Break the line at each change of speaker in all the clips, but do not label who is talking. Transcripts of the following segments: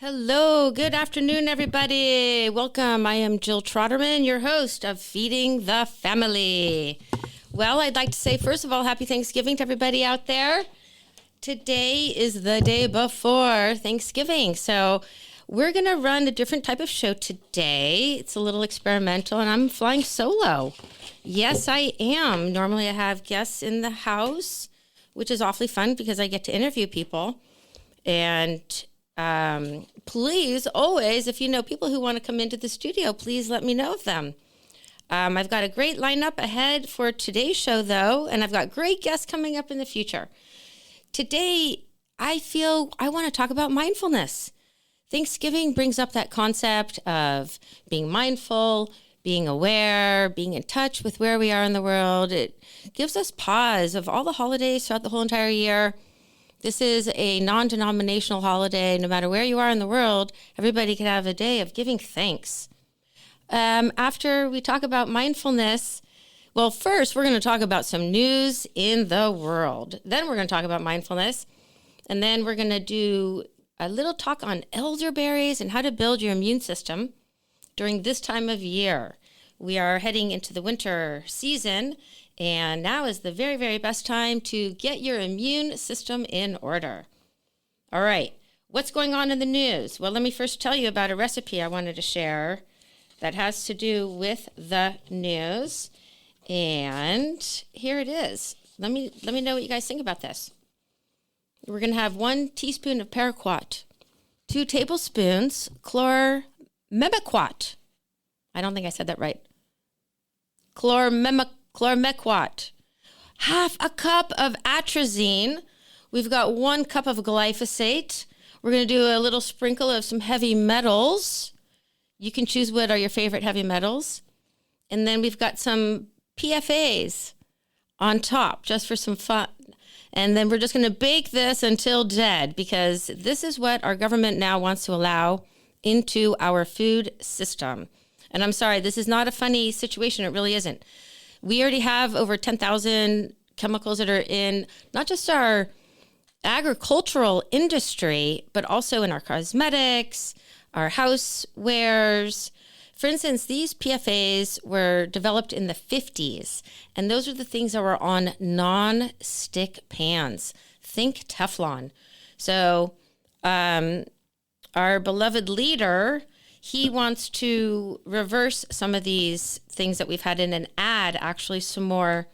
Hello, good afternoon, everybody. Welcome. I am Jill Troderman, your host of Feeding the Family. Well, I'd like to say, first of all, happy Thanksgiving to everybody out there. Today is the day before Thanksgiving, so we're going to run a different type of show today. It's a little experimental, and I'm flying solo. Yes, I am. Normally, I have guests in the house, which is awfully fun because I get to interview people. And please, always, if you know people who want to come into the studio, please let me know of them. I've got a great lineup ahead for today's show, though, and I've got great guests coming up in the future. Today, I feel I want to talk about mindfulness. Thanksgiving brings up that concept of being mindful, being aware, being in touch with where we are in the world. It gives us pause of all the holidays throughout the whole entire year. This is a non-denominational holiday. No matter where you are in the world, everybody can have a day of giving thanks. After we talk about mindfulness, well, first we're going to talk about some news in the world. Then we're going to talk about mindfulness. And then we're going to do a little talk on elderberries and how to build your immune system during this time of year. We are heading into the winter season, and now is the very, very best time to get your immune system in order. All right, what's going on in the news? Well, let me first tell you about a recipe I wanted to share that has to do with the news. And here it is. Let me know what you guys think about this. We're going to have 1 teaspoon of paraquat, 2 tablespoons chlormequat. I don't think I said that right. Chlormequat, half a cup of atrazine. We've got 1 cup of glyphosate. We're going to do a little sprinkle of some heavy metals. You can choose what are your favorite heavy metals. And then we've got some PFAS on top, just for some fun. And then we're just going to bake this until dead, because this is what our government now wants to allow into our food system. And I'm sorry, this is not a funny situation. It really isn't. We already have over 10,000 chemicals that are in not just our agricultural industry, but also in our cosmetics, our housewares. For instance, these PFAs were developed in the 50s, and those are the things that were on non-stick pans. Think Teflon. So our beloved leader, he wants to reverse some of these things that we've had in and add actually some more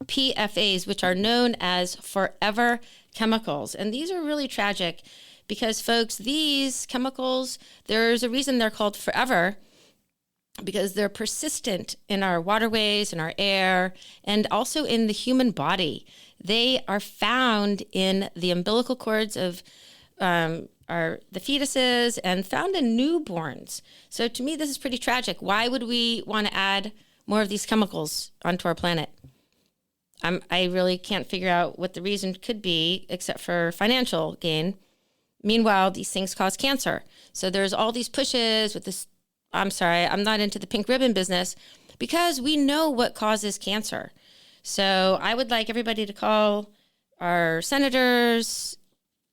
PFAs, which are known as forever chemicals. And these are really tragic because, folks, these chemicals, there's a reason they're called forever, because they're persistent in our waterways, in our air, and also in the human body. They are found in the umbilical cords of the fetuses and found in newborns. So to me, this is pretty tragic. Why would we want to add more of these chemicals onto our planet? I really can't figure out what the reason could be, except for financial gain. Meanwhile, these things cause cancer. So there's all these pushes with this. I'm sorry, I'm not into the pink ribbon business, because we know what causes cancer. So I would like everybody to call our senators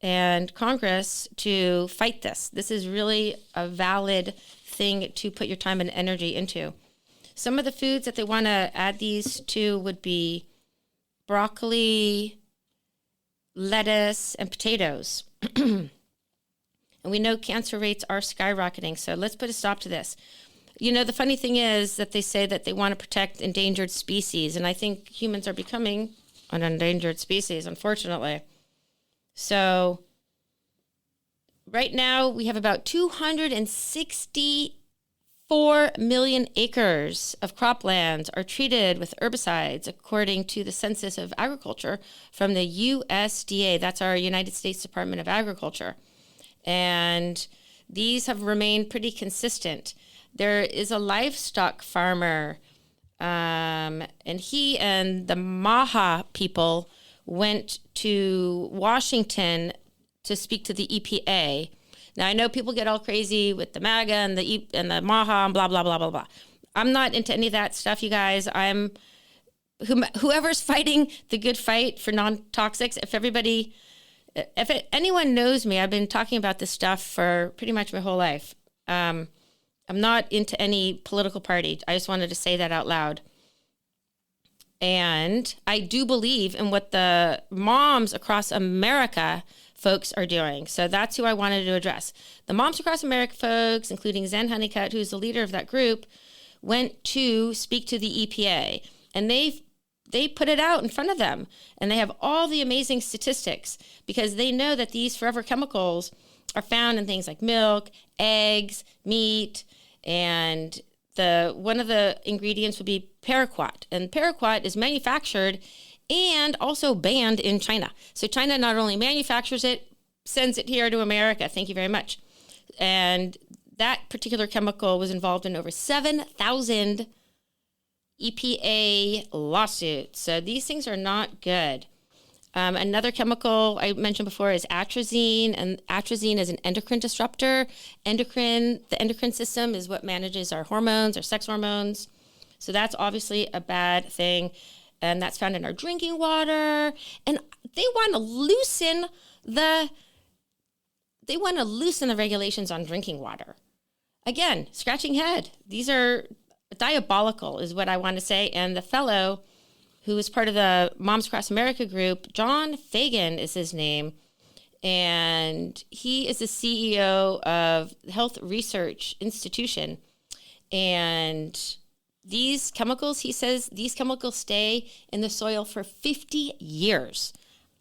and Congress to fight this. This is really a valid thing to put your time and energy into. Some of the foods that they want to add these to would be broccoli, lettuce, and potatoes. And we know cancer rates are skyrocketing, so let's put a stop to this. You know, the funny thing is that they say that they want to protect endangered species, and I think humans are becoming an endangered species, unfortunately. So right now we have about 264 million acres of croplands are treated with herbicides, according to the Census of Agriculture from the USDA. That's our United States Department of Agriculture. And these have remained pretty consistent. There is a livestock farmer, and he and the Maha people went to Washington to speak to the EPA. Now, I know people get all crazy with the MAGA and the Maha and blah, blah, blah, blah, blah. I'm not into any of that stuff, you guys. Whoever's fighting the good fight for non-toxics, if everybody Anyone knows me, I've been talking about this stuff for pretty much my whole life. I'm not into any political party. I just wanted to say that out loud. And I do believe in what the moms across America folks are doing. So that's who I wanted to address. The Moms Across America folks, including Zen Honeycutt, who's the leader of that group, went to speak to the EPA. And they put it out in front of them. And they have all the amazing statistics because they know that these forever chemicals are found in things like milk, eggs, meat, and one of the ingredients would be paraquat. And paraquat is manufactured and also banned in China. So China not only manufactures it, sends it here to America. Thank you very much. And that particular chemical was involved in over 7,000 EPA lawsuits. So these things are not good. Another chemical I mentioned before is atrazine, and atrazine is an endocrine disruptor. The endocrine system is what manages our hormones, our sex hormones. So that's obviously a bad thing, and that's found in our drinking water. And they want to loosen the regulations on drinking water. Again, scratching head. These are diabolical, is what I want to say. And the fellow who is part of the Moms Across America group, John Fagan is his name, and he is the CEO of Health Research Institution. And these chemicals, he says, these chemicals stay in the soil for 50 years,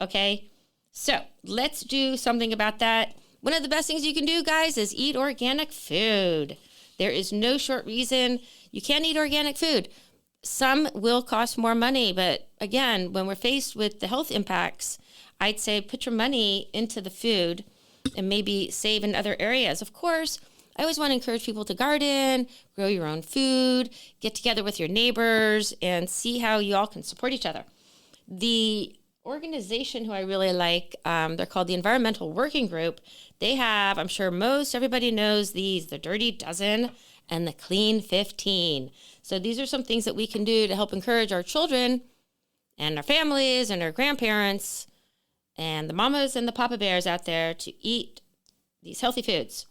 okay? So let's do something about that. One of the best things you can do, guys, is eat organic food. There is no short reason you can't eat organic food. Some will cost more money, but again, when we're faced with the health impacts, I'd say put your money into the food and maybe save in other areas. Of course, I always want to encourage people to garden, grow your own food, get together with your neighbors, and see how you all can support each other. The organization who I really like, they're called the Environmental Working Group. They have, I'm sure everybody knows these, the Dirty Dozen and the Clean 15. So these are some things that we can do to help encourage our children and our families and our grandparents and the mamas and the papa bears out there to eat these healthy foods.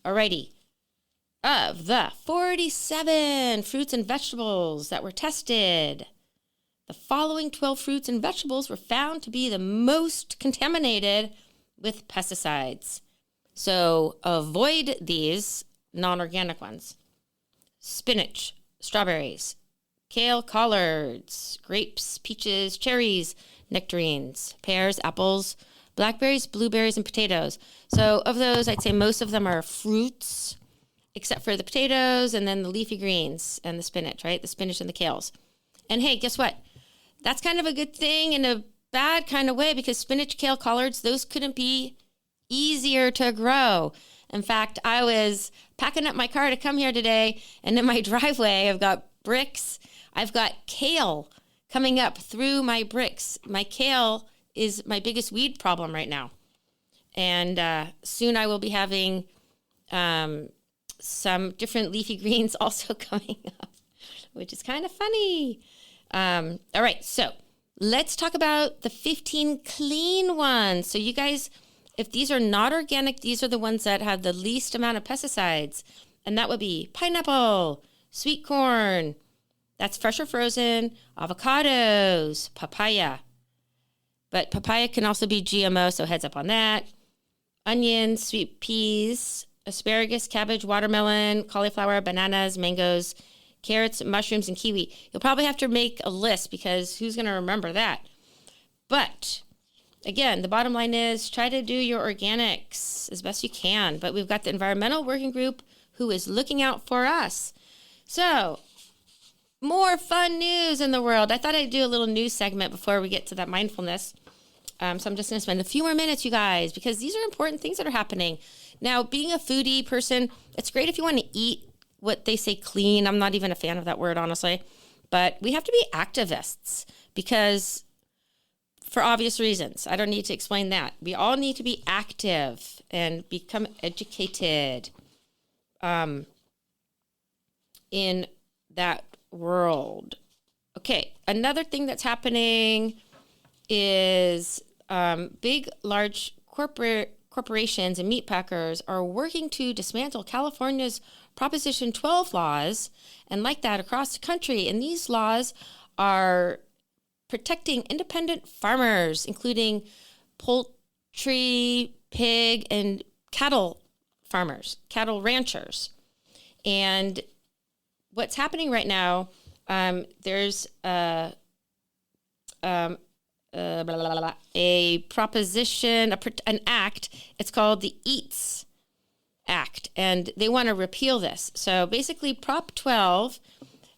Alrighty. Of the 47 fruits and vegetables that were tested, the following 12 fruits and vegetables were found to be the most contaminated with pesticides. So avoid these non-organic ones. Spinach, strawberries, kale collards, grapes, peaches, cherries, nectarines, pears, apples, blackberries, blueberries, and potatoes. So of those, I'd say most of them are fruits, except for the potatoes and then the leafy greens and the spinach, right? The spinach and the kales. And hey, guess what? That's kind of a good thing in a bad kind of way because spinach, kale, collards, those couldn't be easier to grow. In fact, I was packing up my car to come here today, and in my driveway, I've got bricks. I've got kale coming up through my bricks. My kale is my biggest weed problem right now. And soon I will be having some different leafy greens also coming up, which is kind of funny. All right, so let's talk about the 15 clean ones. So you guys, if these are not organic, these are the ones that have the least amount of pesticides. And that would be pineapple, sweet corn, that's fresh or frozen, avocados, papaya. But papaya can also be GMO, so heads up on that. Onions, sweet peas, asparagus, cabbage, watermelon, cauliflower, bananas, mangoes, carrots, mushrooms, and kiwi. You'll probably have to make a list because who's going to remember that? But again, the bottom line is try to do your organics as best you can. But we've got the Environmental Working Group who is looking out for us. So, more fun news in the world. I thought I'd do a little news segment before we get to that mindfulness. So I'm just going to spend a few more minutes, you guys, because these are important things that are happening. Now, being a foodie person, it's great if you want to eat what they say clean. I'm not even a fan of that word, honestly. But we have to be activists because for obvious reasons. I don't need to explain that. We all need to be active and become educated in that world. Okay, another thing that's happening is large corporations and meat packers are working to dismantle California's Proposition 12 laws, and like that across the country. And these laws are protecting independent farmers, including poultry, pig, and cattle farmers, cattle ranchers. And what's happening right now, there's a proposition, an act. It's called the EATS Act, and they want to repeal this. So basically, Prop 12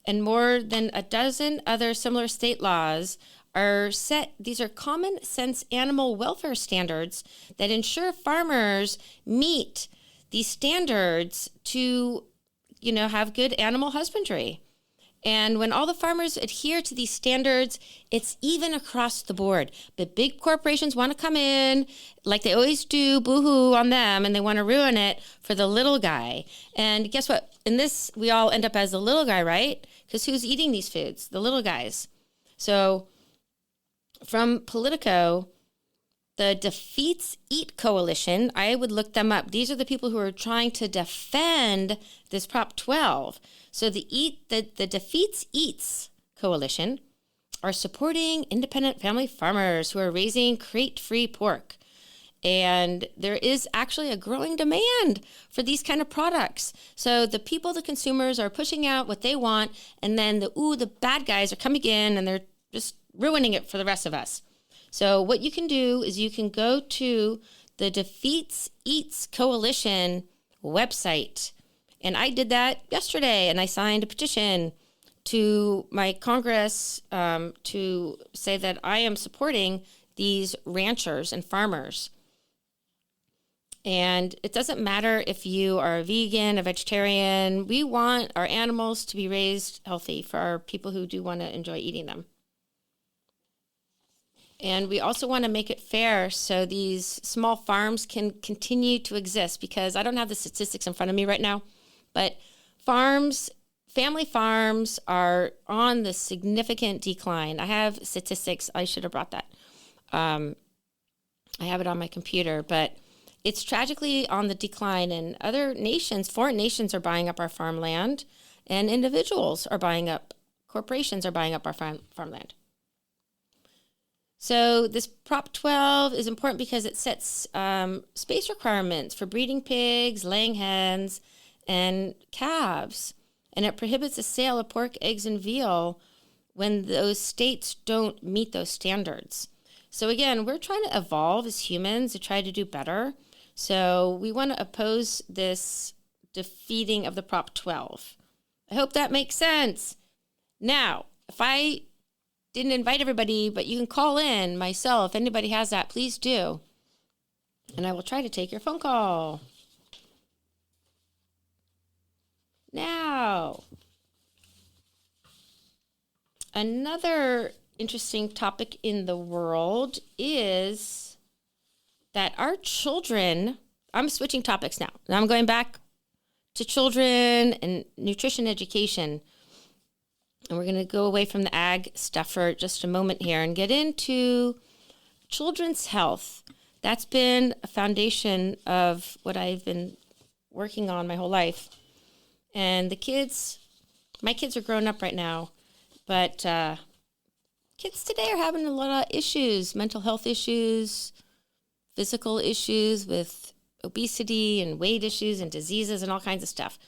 and more than a dozen other similar state laws are set. These are common sense animal welfare standards that ensure farmers meet these standards to, have good animal husbandry. And when all the farmers adhere to these standards, it's even across the board. But big corporations want to come in, like they always do, boo-hoo on them, and they want to ruin it for the little guy. And guess what? In this, we all end up as the little guy, right? Because who's eating these foods? The little guys. So from Politico, the Defeats Eat Coalition, I would look them up. These are the people who are trying to defend this Prop 12. So the Defeats Eats Coalition are supporting independent family farmers who are raising crate-free pork. And there is actually a growing demand for these kind of products. So the consumers are pushing out what they want, and then the bad guys are coming in and they're just ruining it for the rest of us. So what you can do is you can go to the Defeats Eats Coalition website. And I did that yesterday, and I signed a petition to my Congress to say that I am supporting these ranchers and farmers. And it doesn't matter if you are a vegan, a vegetarian. We want our animals to be raised healthy for our people who do want to enjoy eating them. And we also want to make it fair so these small farms can continue to exist, because I don't have the statistics in front of me right now, but family farms are on the significant decline. I have statistics. I should have brought that. I have it on my computer, but it's tragically on the decline, and other nations, foreign nations, are buying up our farmland, and individuals are buying up, corporations are buying up our farmland. So this Prop 12 is important because it sets space requirements for breeding pigs, laying hens, and calves. And it prohibits the sale of pork, eggs, and veal when those states don't meet those standards. So again, we're trying to evolve as humans to try to do better. So we want to oppose this defeating of the Prop 12. I hope that makes sense. Now, if I didn't invite everybody, but you can call in myself. If anybody has that, please do. And I will try to take your phone call. Now, another interesting topic in the world is that our children, I'm switching topics now. Now I'm going back to children and nutrition education. And we're going to go away from the ag stuff for just a moment here and get into children's health. That's been a foundation of what I've been working on my whole life. And my kids are grown up right now, but kids today are having a lot of issues, mental health issues, physical issues with obesity and weight issues and diseases and all kinds of stuff.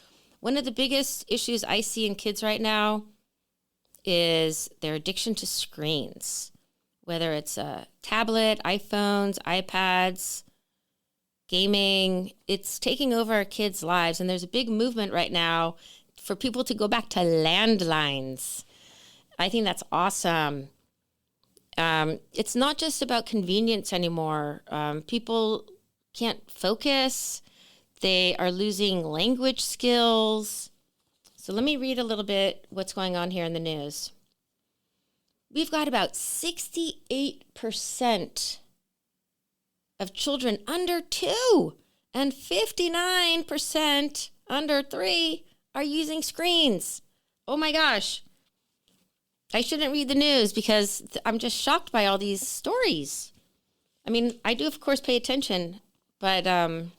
One of the biggest issues I see in kids right now is their addiction to screens, whether it's a tablet, iPhones, iPads, gaming. It's taking over our kids' lives, and there's a big movement right now for people to go back to landlines. I think that's awesome. It's not just about convenience anymore. People can't focus. They are losing language skills. So let me read a little bit what's going on here in the news. We've got about 68% of children under 2 and 59% under 3 are using screens. Oh my gosh. I shouldn't read the news because I'm just shocked by all these stories. I mean, I do, of course, pay attention, but I'm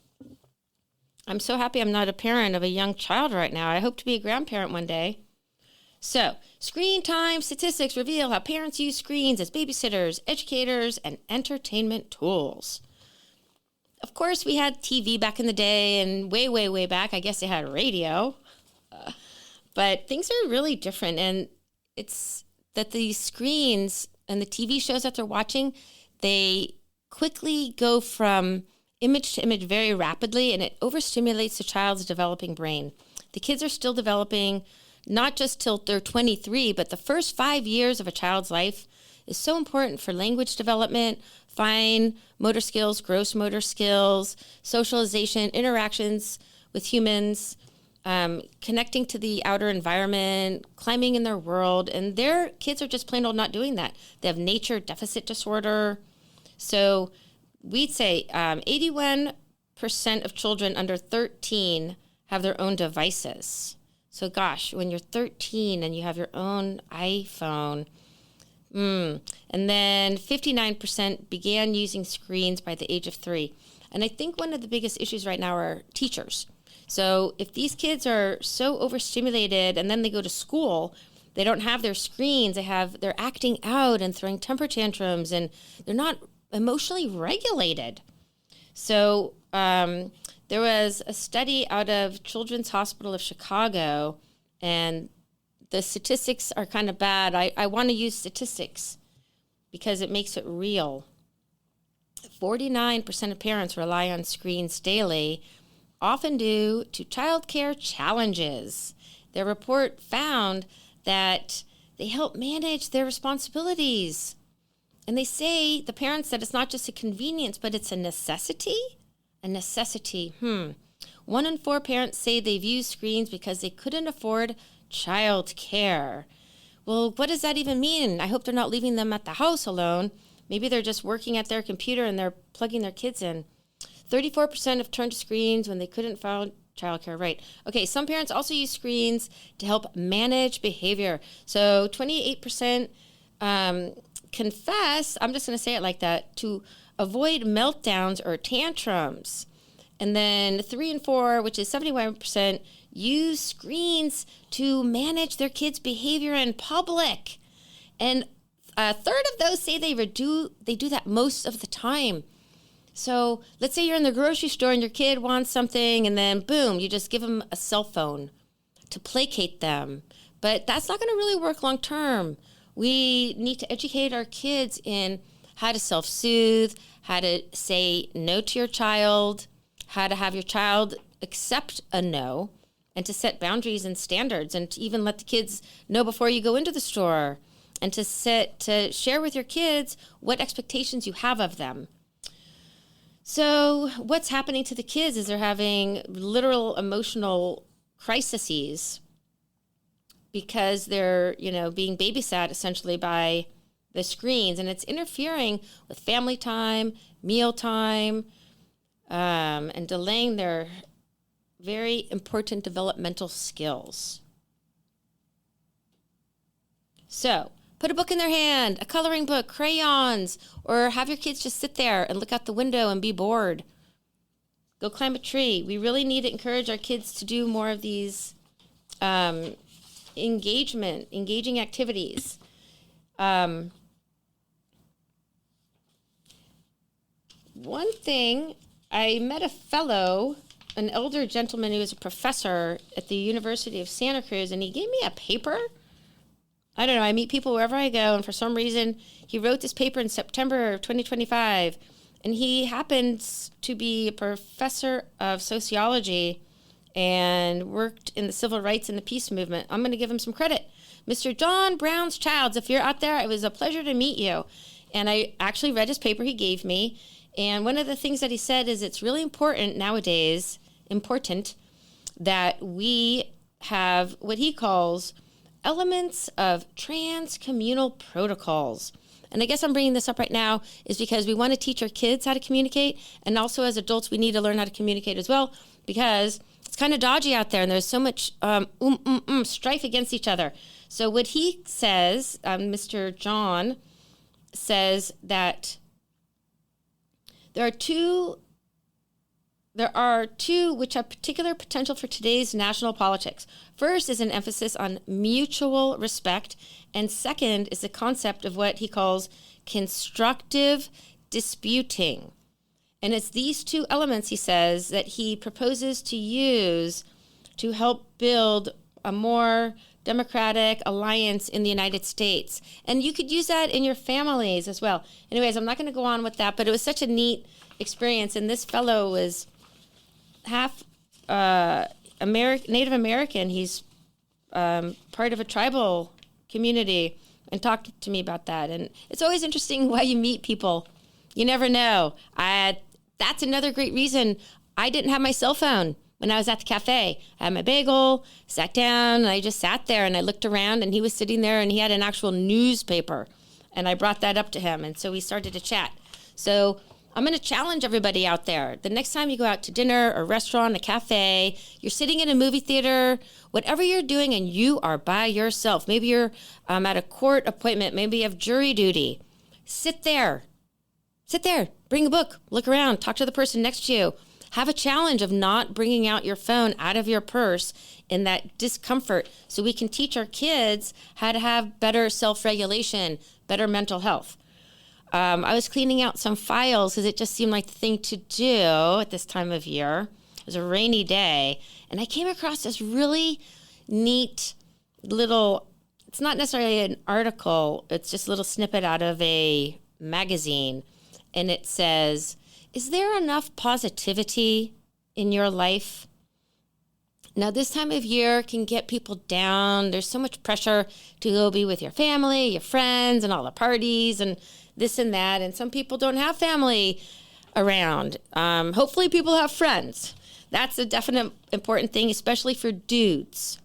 so happy I'm not a parent of a young child right now. I hope to be a grandparent one day. So, screen time statistics reveal how parents use screens as babysitters, educators, and entertainment tools. Of course, we had TV back in the day, and way, way, way back, I guess they had radio. But things are really different, and it's that these screens and the TV shows that they're watching, they quickly go from image to image very rapidly, and it overstimulates the child's developing brain. The kids are still developing, not just till they're 23, but the first 5 years of a child's life is so important for language development, fine motor skills, gross motor skills, socialization, interactions with humans, connecting to the outer environment, climbing in their world, and their kids are just plain old not doing that. They have nature deficit disorder. So we'd say 81% of children under 13 have their own devices. So gosh, when you're 13 and you have your own iPhone, and then 59% began using screens by the age of 3. And I think one of the biggest issues right now are teachers. So if these kids are so overstimulated and then they go to school, they don't have their screens, they're acting out and throwing temper tantrums, and they're not emotionally regulated. So there was a study out of Children's Hospital of Chicago, and the statistics are kind of bad. I want to use statistics because it makes it real. 49% of parents rely on screens daily, often due to childcare challenges. Their report found that they help manage their responsibilities. And they say, the parents, that it's not just a convenience, but it's a necessity. A necessity. 1 in 4 parents say they've used screens because they couldn't afford child care. Well, what does that even mean? I hope they're not leaving them at the house alone. Maybe they're just working at their computer and they're plugging their kids in. 34% have turned to screens when they couldn't find childcare. Right. Okay, some parents also use screens to help manage behavior. So 28% confess, I'm just going to say it like that, to avoid meltdowns or tantrums. And then 3 and 4, which is 71%, use screens to manage their kids' behavior in public. And a third of those say they do that most of the time. So let's say you're in the grocery store and your kid wants something, and then boom, you just give them a cell phone to placate them. But that's not going to really work long term. We need to educate our kids in how to self-soothe, how to say no to your child, how to have your child accept a no, and to set boundaries and standards, and to even let the kids know before you go into the store, and to share with your kids what expectations you have of them. So what's happening to the kids is they're having literal emotional crises because they're, being babysat essentially by the screens, and it's interfering with family time, meal time, and delaying their very important developmental skills. So put a book in their hand, a coloring book, crayons, or have your kids just sit there and look out the window and be bored. Go climb a tree. We really need to encourage our kids to do more of these engaging activities. One thing, I met an elder gentleman who was a professor at the University of Santa Cruz, and he gave me a paper. I don't know, I meet people wherever I go, and for some reason, he wrote this paper in September of 2025, and he happens to be a professor of sociology and worked in the civil rights and the peace movement. I'm going to give him some credit. Mr. John Brown's Childs, if you're out there, it was a pleasure to meet you. And I actually read his paper he gave me, and one of the things that he said is it's really important nowadays, that we have what he calls elements of trans-communal protocols. And I guess I'm bringing this up right now is because we want to teach our kids how to communicate, and also as adults we need to learn how to communicate as well, because it's kind of dodgy out there and there's so much strife against each other. So what he says, Mr. John says that There are two which have particular potential for today's national politics. First is an emphasis on mutual respect, and second is the concept of what he calls constructive disputing. And it's these two elements, he says, that he proposes to use to help build a more democratic alliance in the United States. And you could use that in your families as well. Anyways, I'm not going to go on with that, but it was such a neat experience. And this fellow was half Native American. He's part of a tribal community, and talked to me about that. And it's always interesting why you meet people. You never know. That's another great reason I didn't have my cell phone when I was at the cafe. I had my bagel, sat down, and I just sat there and I looked around, and he was sitting there and he had an actual newspaper, and I brought that up to him, and so we started to chat. So I'm going to challenge everybody out there. The next time you go out to dinner or restaurant, a cafe, you're sitting in a movie theater, whatever you're doing, and you are by yourself. Maybe you're at a court appointment. Maybe you have jury duty. Sit there. Bring a book. Look around. Talk to the person next to you. Have a challenge of not bringing out your phone out of your purse in that discomfort, so we can teach our kids how to have better self-regulation, better mental health. I was cleaning out some files because it just seemed like the thing to do at this time of year. It was a rainy day, and I came across this really neat little, it's not necessarily an article, it's just a little snippet out of a magazine, and it says, "Is there enough positivity in your life?" Now, this time of year can get people down. There's so much pressure to go be with your family, your friends, and all the parties, and this and that. And some people don't have family around. Hopefully people have friends. That's a definite important thing, especially for dudes,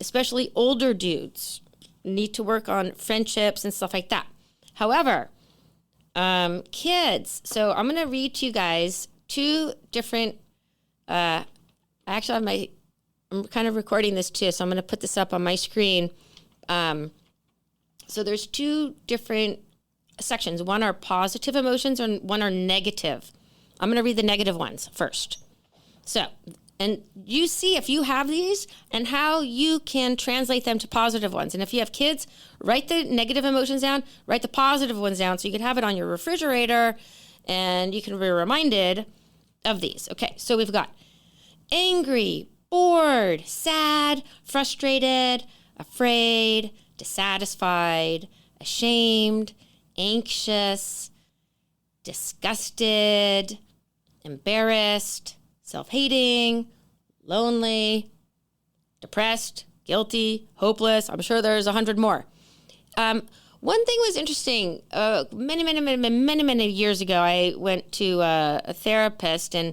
especially older dudes. Need to work on friendships and stuff like that. However, kids. So I'm going to read to you guys two different, I'm kind of recording this too, so I'm going to put this up on my screen. So there's two different sections. One are positive emotions and one are negative. I'm going to read the negative ones first. So, and you see if you have these and how you can translate them to positive ones. And if you have kids, write the negative emotions down, write the positive ones down so you can have it on your refrigerator and you can be reminded of these. Okay, so we've got angry, bored, sad, frustrated, afraid, dissatisfied, ashamed, anxious, disgusted, embarrassed, self-hating, lonely, depressed, guilty, hopeless. I'm sure there's 100 more. One thing was interesting. Many years ago, I went to a therapist, and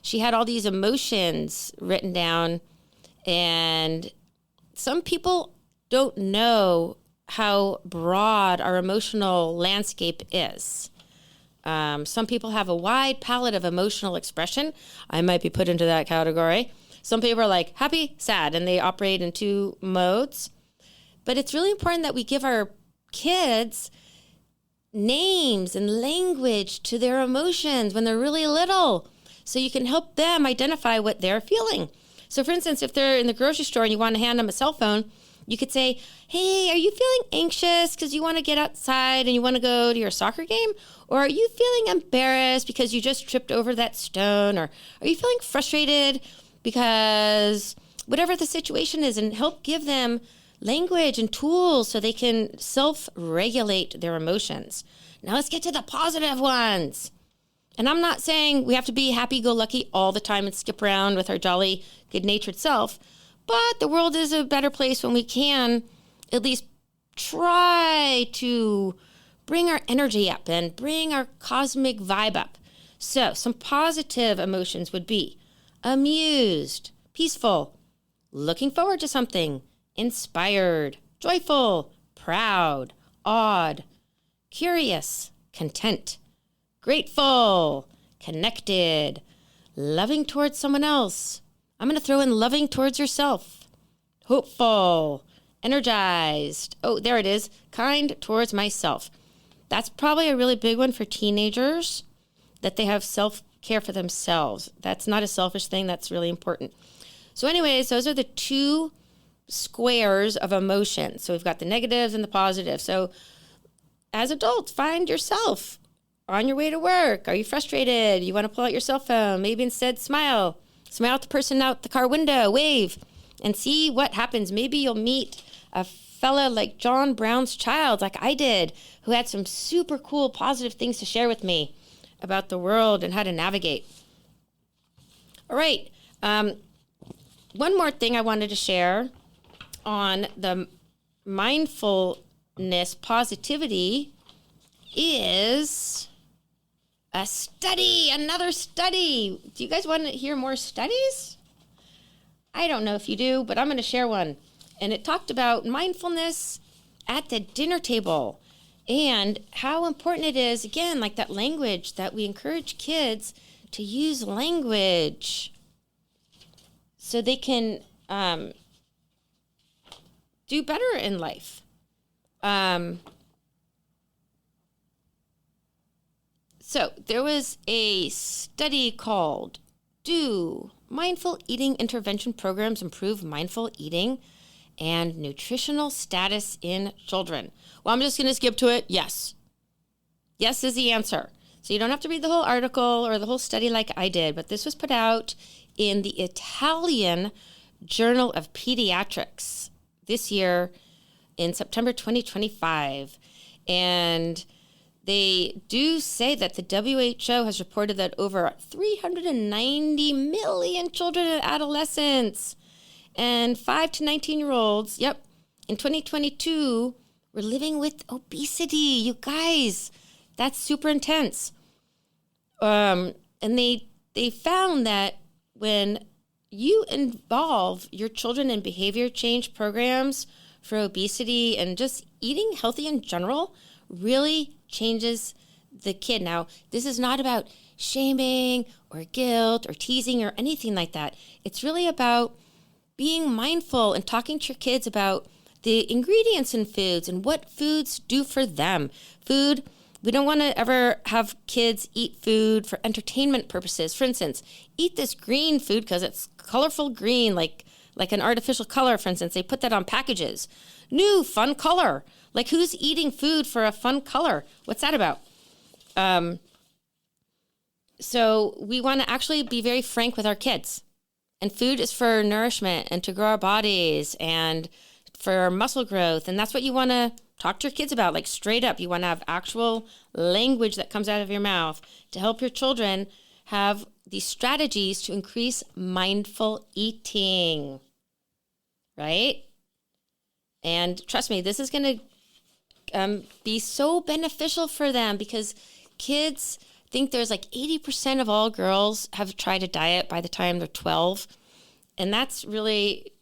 she had all these emotions written down, and some people don't know how broad our emotional landscape is. Some people have a wide palette of emotional expression. I might be put into that category. Some people are like happy, sad, and they operate in two modes. But it's really important that we give our kids names and language to their emotions when they're really little, so you can help them identify what they're feeling. So for instance, if they're in the grocery store and you want to hand them a cell phone, you could say, "Hey, are you feeling anxious because you want to get outside and you want to go to your soccer game? Or are you feeling embarrassed because you just tripped over that stone? Or are you feeling frustrated because whatever the situation is?" And help give them language and tools so they can self-regulate their emotions. Now let's get to the positive ones. And I'm not saying we have to be happy-go-lucky all the time and skip around with our jolly, good-natured self, but the world is a better place when we can at least try to bring our energy up and bring our cosmic vibe up. So some positive emotions would be amused, peaceful, looking forward to something, inspired, joyful, proud, awed, curious, content, grateful, connected, loving towards someone else. I'm going to throw in loving towards yourself, hopeful, energized. Oh, there it is. Kind towards myself. That's probably a really big one for teenagers. that they have self-care for themselves. That's not a selfish thing. That's really important. So anyways, those are the two squares of emotion. So we've got the negatives and the positives. So as adults, find yourself on your way to work. Are you frustrated? You want to pull out your cell phone? Maybe instead smile. Smile at the person out the car window. Wave and see what happens. Maybe you'll meet a fella like John Brown's child, like I did, who had some super cool positive things to share with me about the world and how to navigate. All right. One more thing I wanted to share on the mindfulness positivity is a study, another study. Do you guys want to hear more studies? I don't know if you do, but I'm going to share one. And it talked about mindfulness at the dinner table and how important it is, again, like that language, that we encourage kids to use language so they can do better in life. So there was a study called Do Mindful Eating Intervention Programs Improve Mindful Eating and Nutritional Status in Children? Well, I'm just going to skip to it. Yes. Yes is the answer. So you don't have to read the whole article or the whole study like I did, but this was put out in the Italian Journal of Pediatrics this year in September 2025. And they do say that the WHO has reported that over 390 million children and adolescents and 5 to 19-year-olds, in 2022, were living with obesity. You guys, that's super intense. And they found that when you involve your children in behavior change programs for obesity and just eating healthy in general, really changes the kid. Now, this is not about shaming or guilt or teasing or anything like that. It's really about being mindful and talking to your kids about the ingredients in foods and what foods do for them. Food, we don't want to ever have kids eat food for entertainment purposes. For instance, eat this green food because it's colorful green, like an artificial color, for instance. They put that on packages. New, fun color. Like, who's eating food for a fun color? What's that about? So we want to actually be very frank with our kids. And food is for nourishment and to grow our bodies and for muscle growth. And that's what you want to talk to your kids about, like straight up. You want to have actual language that comes out of your mouth to help your children have these strategies to increase mindful eating, right? And trust me, this is going to be so beneficial for them because kids think there's like 80% of all girls have tried a diet by the time they're 12. And that's really,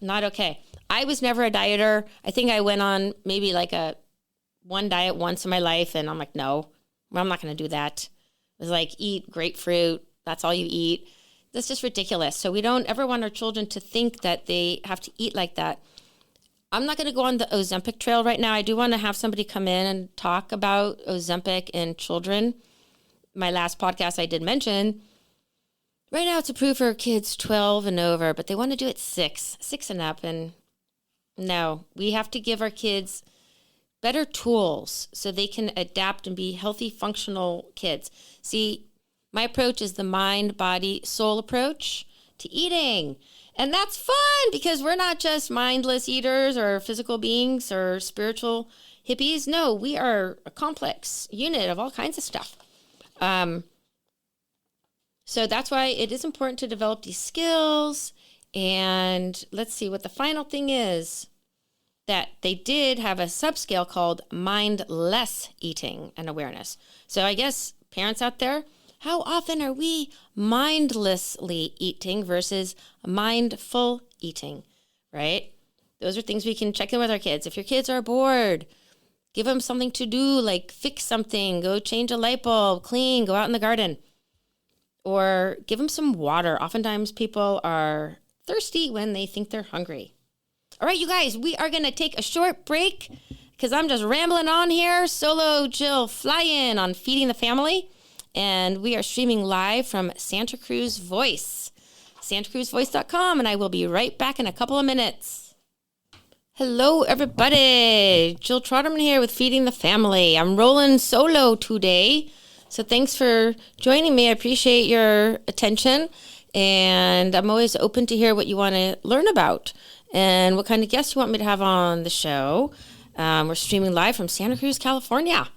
not okay. I was never a dieter. I think I went on maybe like one diet once in my life. And I'm like, no, I'm not going to do that. It was like, eat grapefruit. That's all you eat. That's just ridiculous. So we don't ever want our children to think that they have to eat like that. I'm not going to go on the Ozempic trail right now. I do want to have somebody come in and talk about Ozempic in children. My last podcast I did mention, right now it's approved for kids 12 and over, but they want to do it 6 and up. And no, we have to give our kids better tools so they can adapt and be healthy, functional kids. See, my approach is the mind, body, soul approach to eating. And that's fun because we're not just mindless eaters or physical beings or spiritual hippies. No, we are a complex unit of all kinds of stuff. So that's why it is important to develop these skills. And let's see what the final thing is, that they did have a subscale called mindless eating and awareness. So I guess parents out there, how often are we mindlessly eating versus mindful eating, right? Those are things we can check in with our kids. If your kids are bored, give them something to do, like fix something, go change a light bulb, clean, go out in the garden, or give them some water. Oftentimes people are thirsty when they think they're hungry. All right, you guys, we are going to take a short break because I'm just rambling on here. Solo Jill fly in on feeding the family. And we are streaming live from Santa Cruz Voice, santacruzvoice.com, and I will be right back in a couple of minutes. Hello, everybody. Jill Troderman here with Feeding the Family. I'm rolling solo today, so thanks for joining me. I appreciate your attention, and I'm always open to hear what you want to learn about and what kind of guests you want me to have on the show. We're streaming live from Santa Cruz, California.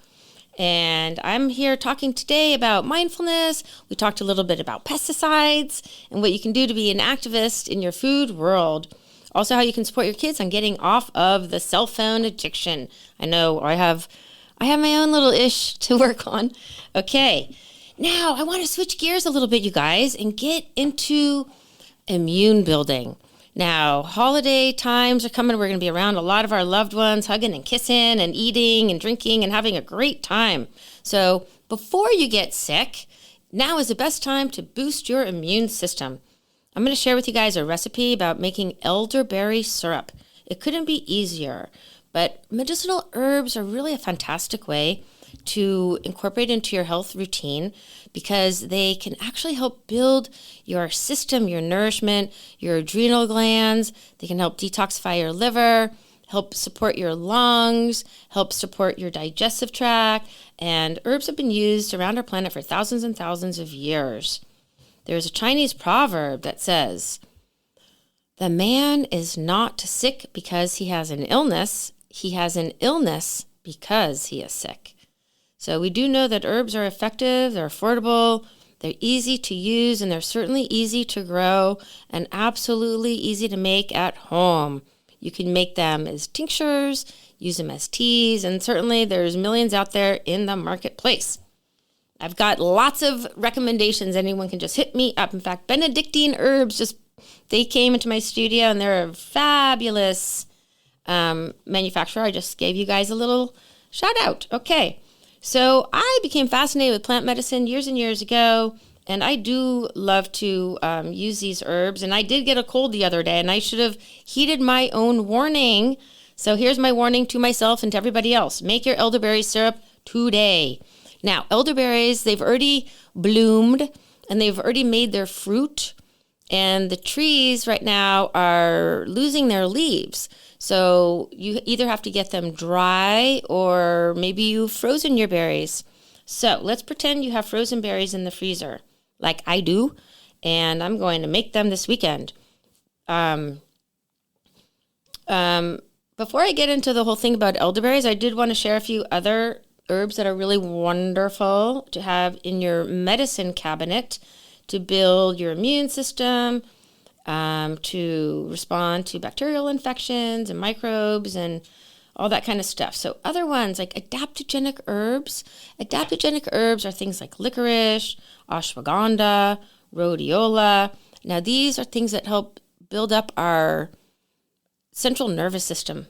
And I'm here talking today about mindfulness. We talked a little bit about pesticides and what you can do to be an activist in your food world. Also, how you can support your kids on getting off of the cell phone addiction. I know I have my own little ish to work on. Okay, now I want to switch gears a little bit, you guys, and get into immune building. Now, holiday times are coming. We're going to be around a lot of our loved ones, hugging and kissing and eating and drinking and having a great time. So before you get sick, now is the best time to boost your immune system. I'm going to share with you guys a recipe about making elderberry syrup. It couldn't be easier, but medicinal herbs are really a fantastic way to incorporate into your health routine because they can actually help build your system, your nourishment, your adrenal glands. They can help detoxify your liver, help support your lungs, help support your digestive tract, and herbs have been used around our planet for thousands and thousands of years. There's a Chinese proverb that says, "The man is not sick because he has an illness. He has an illness because he is sick." So we do know that herbs are effective, they're affordable, they're easy to use, and they're certainly easy to grow and absolutely easy to make at home. You can make them as tinctures, use them as teas, and certainly there's millions out there in the marketplace. I've got lots of recommendations. Anyone can just hit me up. In fact, Benedictine Herbs, they came into my studio, and they're a fabulous manufacturer. I just gave you guys a little shout out. Okay. So I became fascinated with plant medicine years and years ago, and I do love to use these herbs. And I did get a cold the other day, and I should have heeded my own warning. So here's my warning to myself and to everybody else. Make your elderberry syrup today. Now, elderberries, they've already bloomed, and they've already made their fruit, and the trees right now are losing their leaves. So you either have to get them dry or maybe you've frozen your berries. So let's pretend you have frozen berries in the freezer like I do, and I'm going to make them this weekend. Before I get into the whole thing about elderberries, I did want to share a few other herbs that are really wonderful to have in your medicine cabinet to build your immune system, to respond to bacterial infections and microbes and all that kind of stuff. So other ones like adaptogenic herbs. Adaptogenic herbs are things like licorice, ashwagandha, rhodiola. Now these are things that help build up our central nervous system.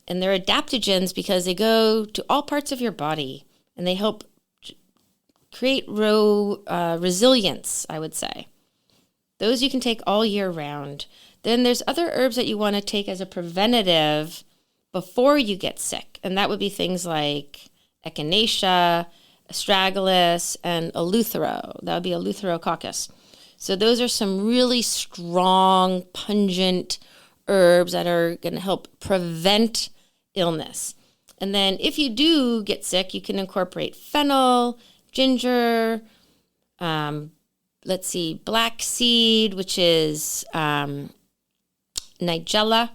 And they're adaptogens because they go to all parts of your body and they help create resilience, I would say. Those you can take all year round. Then there's other herbs that you want to take as a preventative before you get sick. And that would be things like echinacea, astragalus, and eleuthero. That would be eleutherococcus. So those are some really strong, pungent herbs that are going to help prevent illness. And then if you do get sick, you can incorporate fennel, ginger, black seed, which is nigella,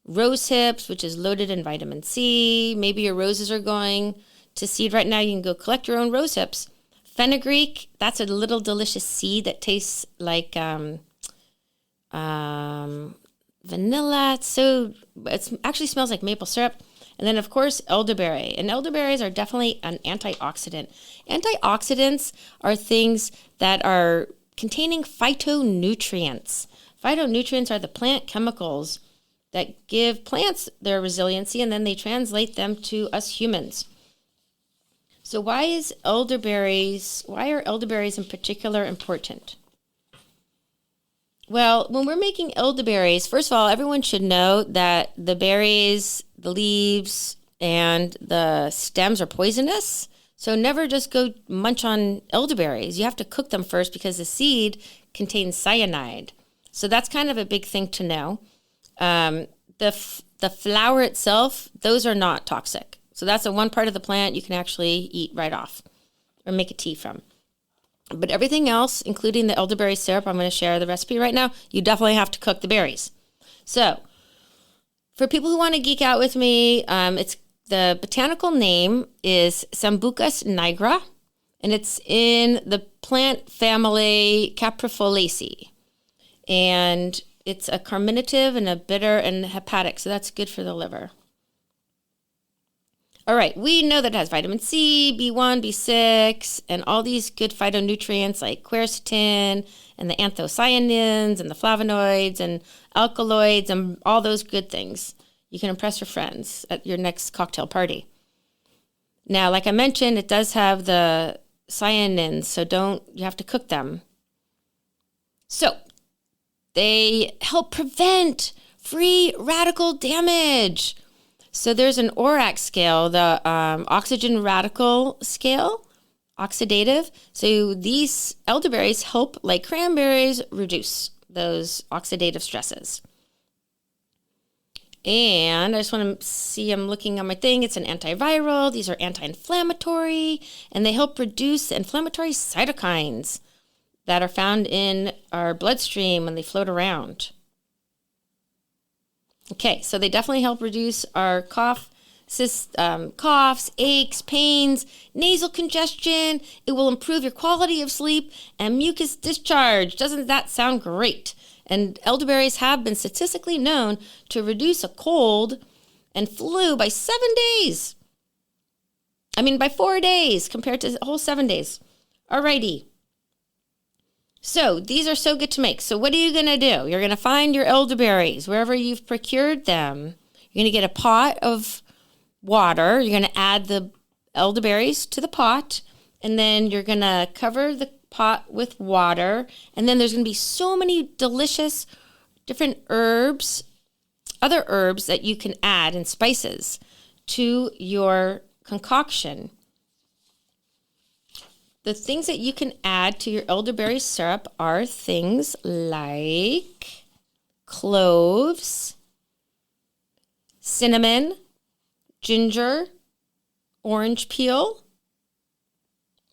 rose hips, which is loaded in vitamin C. Maybe your roses are going to seed right now. You can go collect your own rose hips. Fenugreek, that's a little delicious seed that tastes like vanilla. It actually smells like maple syrup. And then, of course, elderberry. And elderberries are definitely an antioxidant. Antioxidants are things that are containing phytonutrients. Phytonutrients are the plant chemicals that give plants their resiliency, and then they translate them to us humans. So why are elderberries in particular important? Well, when we're making elderberries, first of all, everyone should know that the berries, the leaves, and the stems are poisonous. So never just go munch on elderberries. You have to cook them first because the seed contains cyanide. So that's kind of a big thing to know. The flower itself, those are not toxic. So that's the one part of the plant you can actually eat right off or make a tea from. But everything else, including the elderberry syrup, I'm going to share the recipe right now. You definitely have to cook the berries. So for people who want to geek out with me, it's the botanical name is Sambucus nigra, and it's in the plant family Caprifolaceae. And it's a carminative and a bitter and hepatic, so that's good for the liver. All right, we know that it has vitamin C, B1, B6, and all these good phytonutrients like quercetin and the anthocyanins and the flavonoids and alkaloids and all those good things. You can impress your friends at your next cocktail party. Now, like I mentioned, it does have the cyanins, so you have to cook them. So they help prevent free radical damage. So there's an ORAC scale, the oxygen radical scale, oxidative. So these elderberries help, like cranberries, reduce those oxidative stresses. And I just want to see, I'm looking on my thing, it's an antiviral, these are anti-inflammatory, and they help reduce the inflammatory cytokines that are found in our bloodstream when they float around. Okay, so they definitely help reduce our coughs, aches, pains, nasal congestion. It will improve your quality of sleep and mucus discharge. Doesn't that sound great? And elderberries have been statistically known to reduce a cold and flu by 7 days. By 4 days compared to the whole 7 days. Alrighty. So these are so good to make. So what are you going to do? You're going to find your elderberries wherever you've procured them. You're going to get a pot of water. You're going to add the elderberries to the pot. And then you're going to cover the pot with water. And then there's going to be so many delicious different herbs, other herbs that you can add and spices to your concoction. The things that you can add to your elderberry syrup are things like cloves, cinnamon, ginger, orange peel,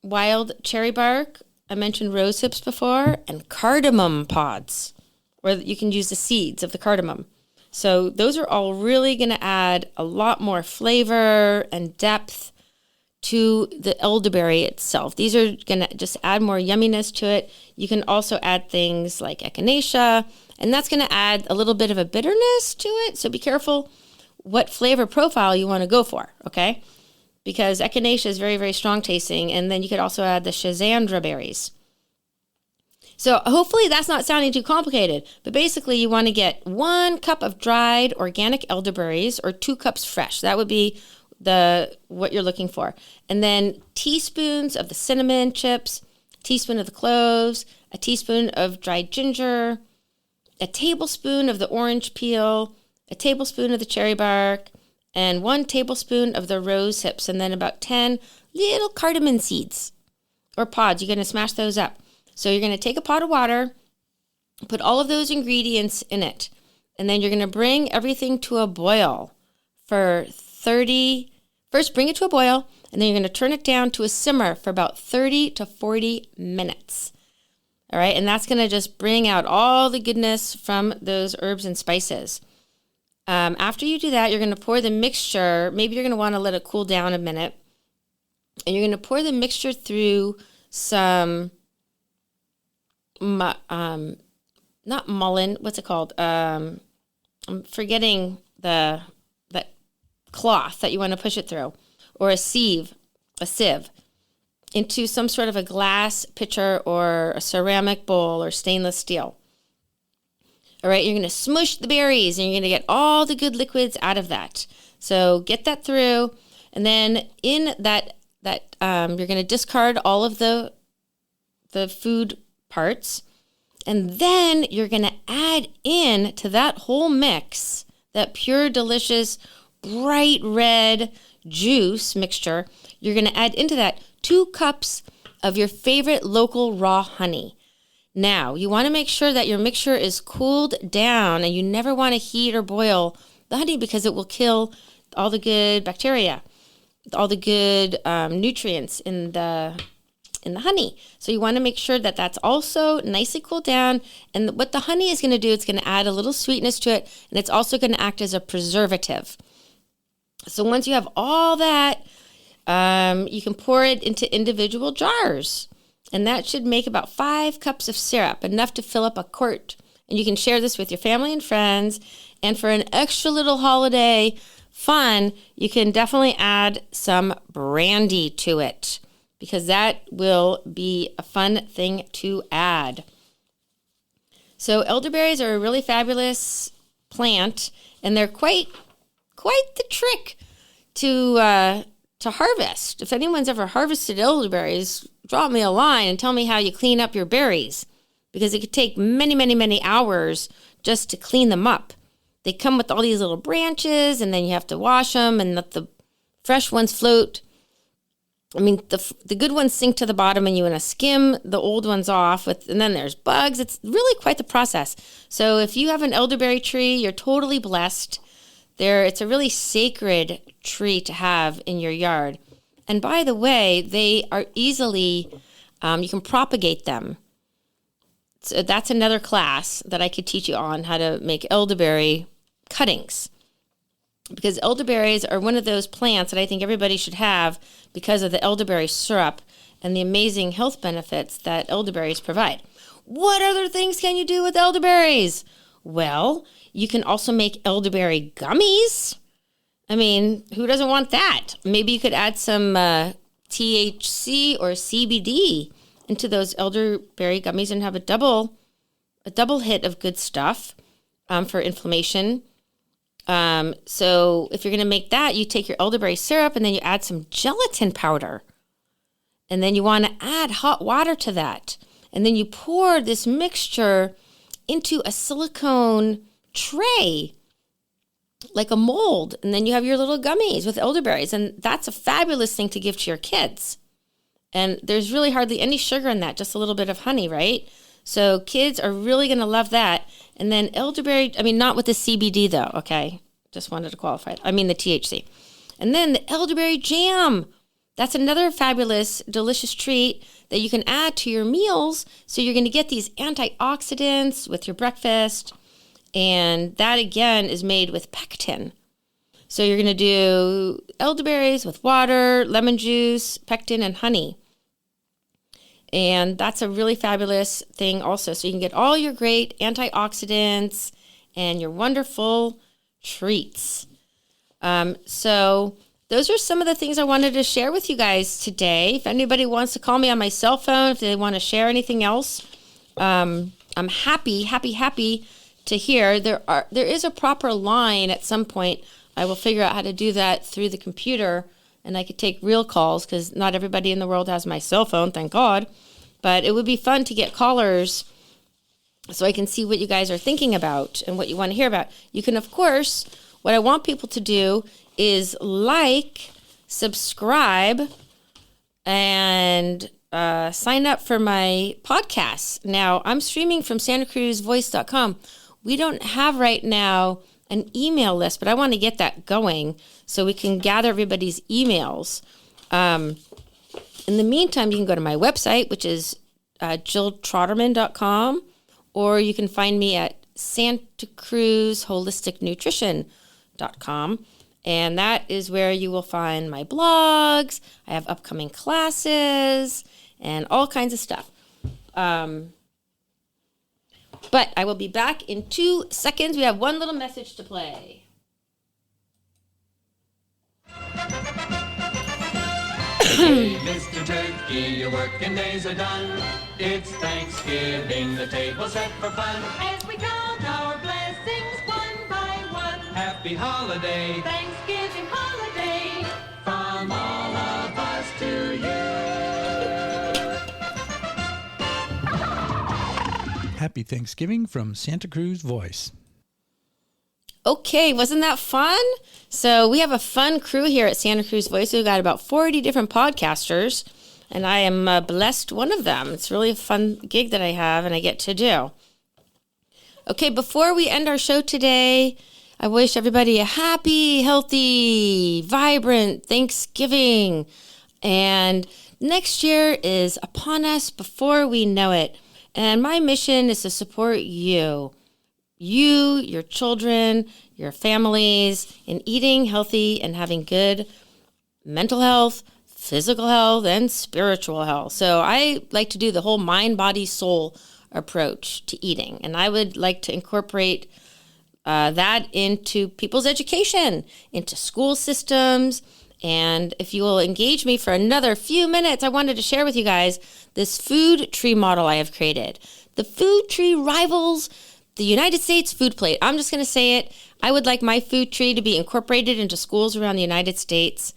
wild cherry bark, I mentioned rose hips before, and cardamom pods, or you can use the seeds of the cardamom. So those are all really going to add a lot more flavor and depth to the elderberry itself. These are going to just add more yumminess to it. You can also add things like echinacea, and that's going to add a little bit of a bitterness to it. So be careful what flavor profile you want to go for, okay? Because echinacea is very, very strong tasting, and then you could also add the schizandra berries. So hopefully that's not sounding too complicated, but basically you want to get 1 cup of dried organic elderberries or 2 cups fresh. That would be what you're looking for. And then teaspoons of the cinnamon chips, teaspoon of the cloves, a teaspoon of dried ginger, a tablespoon of the orange peel, a tablespoon of the cherry bark, and 1 tablespoon of the rose hips, and then about 10 little cardamom seeds or pods. You're going to smash those up. So you're going to take a pot of water, put all of those ingredients in it, and then you're going to bring everything to a boil for First, bring it to a boil, and then you're going to turn it down to a simmer for about 30 to 40 minutes. All right, and that's going to just bring out all the goodness from those herbs and spices. After you do that, you're going to pour the mixture. Maybe you're going to want to let it cool down a minute. And you're going to pour the mixture through some, not mullein, what's it called? I'm forgetting that cloth that you want to push it through, or a sieve, into some sort of a glass pitcher or a ceramic bowl or stainless steel. All right, you're going to smush the berries and you're going to get all the good liquids out of that. So get that through, and then in that you're going to discard all of the food parts, and then you're going to add in to that whole mix that pure, delicious, bright red, juice mixture, you're going to add into that 2 cups of your favorite local raw honey. Now, you want to make sure that your mixture is cooled down, and you never want to heat or boil the honey because it will kill all the good bacteria, all the good nutrients in the honey. So you want to make sure that that's also nicely cooled down. And what the honey is going to do, it's going to add a little sweetness to it, and it's also going to act as a preservative. So once you have all that, you can pour it into individual jars. And that should make about 5 cups of syrup, enough to fill up a quart. And you can share this with your family and friends. And for an extra little holiday fun, you can definitely add some brandy to it, because that will be a fun thing to add. So elderberries are a really fabulous plant, and they're quite the trick to harvest. If anyone's ever harvested elderberries, drop me a line and tell me how you clean up your berries, because it could take many, many, many hours just to clean them up. They come with all these little branches, and then you have to wash them and let the fresh ones float. I mean, the good ones sink to the bottom, and you want to skim the old ones off, and then there's bugs. It's really quite the process. So if you have an elderberry tree, you're totally blessed. It's a really sacred tree to have in your yard. And by the way, they are easily, you can propagate them. So that's another class that I could teach you on, how to make elderberry cuttings. Because elderberries are one of those plants that I think everybody should have because of the elderberry syrup and the amazing health benefits that elderberries provide. What other things can you do with elderberries? Well, you can also make elderberry gummies. I mean, who doesn't want that? Maybe you could add some THC or CBD into those elderberry gummies and have a double hit of good stuff for inflammation. So if you're going to make that, you take your elderberry syrup and then you add some gelatin powder. And then you want to add hot water to that. And then you pour this mixture into a silicone tray, like a mold. And then you have your little gummies with elderberries. And that's a fabulous thing to give to your kids. And there's really hardly any sugar in that, just a little bit of honey, right? So kids are really going to love that. And then elderberry, I mean, not with the CBD though, okay? Just wanted to qualify it. I mean the THC. And then the elderberry jam. That's another fabulous, delicious treat that you can add to your meals. So you're going to get these antioxidants with your breakfast. And that, again, is made with pectin. So you're going to do elderberries with water, lemon juice, pectin, and honey. And that's a really fabulous thing also. So you can get all your great antioxidants and your wonderful treats. So those are some of the things I wanted to share with you guys today. If anybody wants to call me on my cell phone, if they want to share anything else, I'm happy to hear. There is a proper line at some point. I will figure out how to do that through the computer, and I could take real calls because not everybody in the world has my cell phone, thank God. But it would be fun to get callers so I can see what you guys are thinking about and what you want to hear about. You can, of course, what I want people to do is like, subscribe, and sign up for my podcasts. Now, I'm streaming from santacruzvoice.com. We don't have right now an email list, but I want to get that going so we can gather everybody's emails. In the meantime, you can go to my website, which is jilltroderman.com, or you can find me at santacruzholisticnutrition.com. And that is where you will find my blogs. I have upcoming classes and all kinds of stuff. But I will be back in 2 seconds. We have one little message to play.
Hey, Mr. Turkey, your working days are done. It's Thanksgiving, the table's set for fun.
As we count our blessings one by one.
Happy holiday,
Thanksgiving holiday.
from all of us to you.
Happy Thanksgiving from Santa Cruz Voice.
Okay, wasn't that fun? So we have a fun crew here at Santa Cruz Voice. We've got about 40 different podcasters, and I am blessed one of them. It's really a fun gig that I have and I get to do. Okay, before we end our show today, I wish everybody a happy, healthy, vibrant Thanksgiving. And next year is upon us before we know it. And my mission is to support you, your children, your families in eating healthy and having good mental health, physical health, and spiritual health. So I like to do the whole mind, body, soul approach to eating. And I would like to incorporate that into people's education, into school systems. And if you will engage me for another few minutes, I wanted to share with you guys this food tree model I have created. The food tree rivals the United States food plate. I'm just going to say it. I would like my food tree to be incorporated into schools around the United States.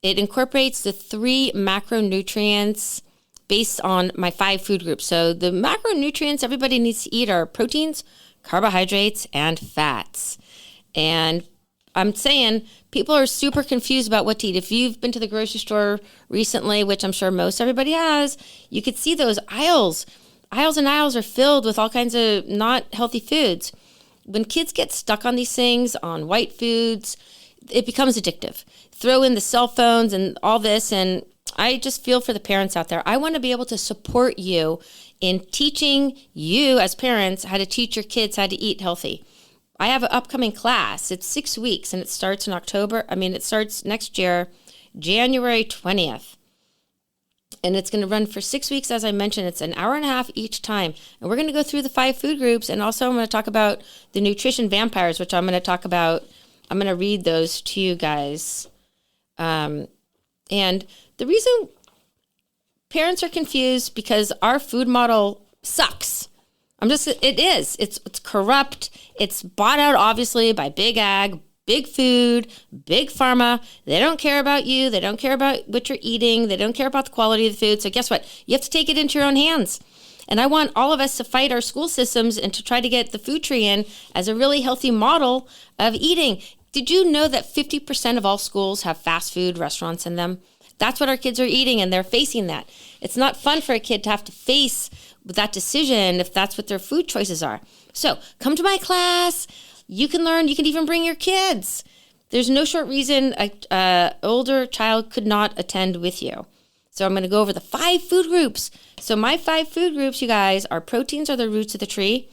It incorporates the 3 macronutrients based on my 5 food groups. So the macronutrients everybody needs to eat are proteins, carbohydrates, and fats. And I'm saying people are super confused about what to eat. If you've been to the grocery store recently, which I'm sure most everybody has, you could see those aisles. Aisles and aisles are filled with all kinds of not healthy foods. When kids get stuck on these things, on white foods, it becomes addictive. Throw in the cell phones and all this, and I just feel for the parents out there. I want to be able to support you in teaching you as parents how to teach your kids how to eat healthy. I have an upcoming class. It's 6 weeks, and it starts in it starts next year, January 20th. And it's going to run for 6 weeks. As I mentioned, it's an hour and a half each time. And we're going to go through the 5 food groups. And also I'm going to talk about the nutrition vampires, which I'm going to talk about. I'm going to read those to you guys. And the reason parents are confused because our food model sucks. It is. It's corrupt. It's bought out, obviously, by big ag, big food, big pharma. They don't care about you. They don't care about what you're eating. They don't care about the quality of the food. So guess what? You have to take it into your own hands. And I want all of us to fight our school systems and to try to get the food tree in as a really healthy model of eating. Did you know that 50% of all schools have fast food restaurants in them? That's what our kids are eating, and they're facing that. It's not fun for a kid to have to face that decision if that's what their food choices are. So come to my class. You can learn. You can even bring your kids. There's no short reason an older child could not attend with you. So I'm going to go over the 5 food groups. So my 5 food groups, you guys, are proteins are the roots of the tree.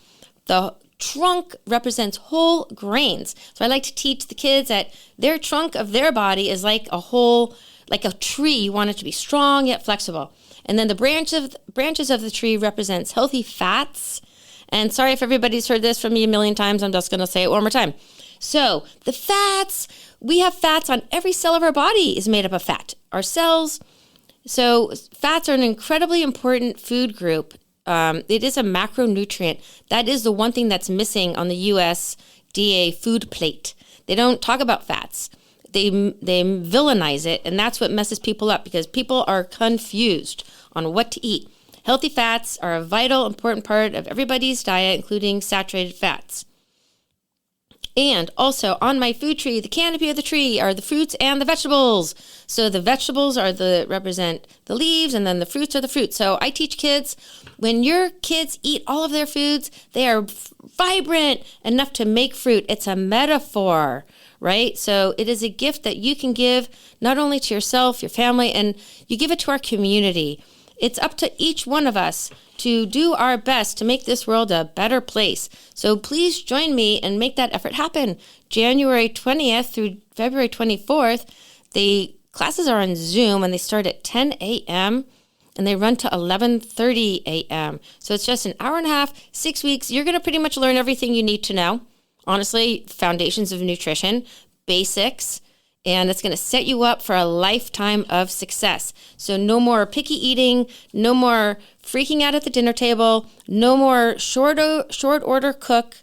The trunk represents whole grains. So I like to teach the kids that their trunk of their body is like a tree. You want it to be strong yet flexible. And then the branches of the tree represents healthy fats. And sorry if everybody's heard this from me a million times. I'm just going to say it one more time. So the fats, we have fats on every cell of our body is made up of fat. Our cells. So fats are an incredibly important food group. It is a macronutrient. That is the one thing that's missing on the USDA food plate. They don't talk about fats. They villainize it, and that's what messes people up because people are confused on what to eat. Healthy fats are a vital, important part of everybody's diet, including saturated fats. And also on my food tree, the canopy of the tree are the fruits and the vegetables. So the vegetables represent the leaves, and then the fruits are the fruits. So I teach kids, when your kids eat all of their foods, they are vibrant enough to make fruit. It's a metaphor, right? So it is a gift that you can give not only to yourself, your family, and you give it to our community. It's up to each one of us to do our best to make this world a better place. So please join me and make that effort happen. January 20th through February 24th, the classes are on Zoom and they start at 10 a.m. and they run to 11:30 a.m. So it's just an hour and a half, 6 weeks. You're going to pretty much learn everything you need to know. Honestly, foundations of nutrition, basics, and it's going to set you up for a lifetime of success. So no more picky eating, no more freaking out at the dinner table, no more short order cook,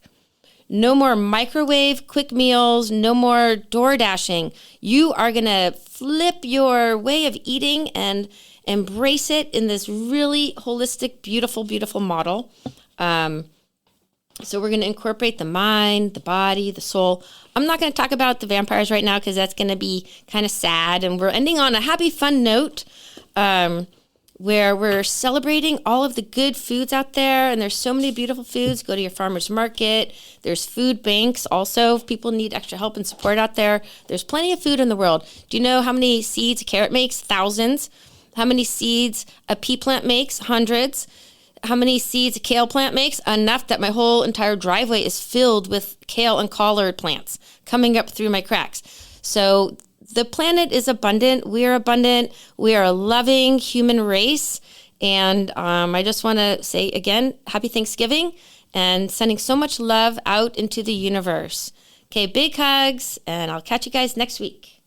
no more microwave quick meals, no more door dashing. You are going to flip your way of eating and embrace it in this really holistic, beautiful, beautiful model. So we're going to incorporate the mind, the body, the soul. I'm not going to talk about the vampires right now because that's going to be kind of sad. And we're ending on a happy, fun note where we're celebrating all of the good foods out there. And there's so many beautiful foods. Go to your farmer's market. There's food banks also. If people need extra help and support out there, there's plenty of food in the world. Do you know how many seeds a carrot makes? Thousands. How many seeds a pea plant makes? Hundreds. How many seeds a kale plant makes? Enough that my whole entire driveway is filled with kale and collard plants coming up through my cracks. So the planet is abundant. We are abundant. We are a loving human race. And I just want to say again, happy Thanksgiving and sending so much love out into the universe. Okay, big hugs, and I'll catch you guys next week.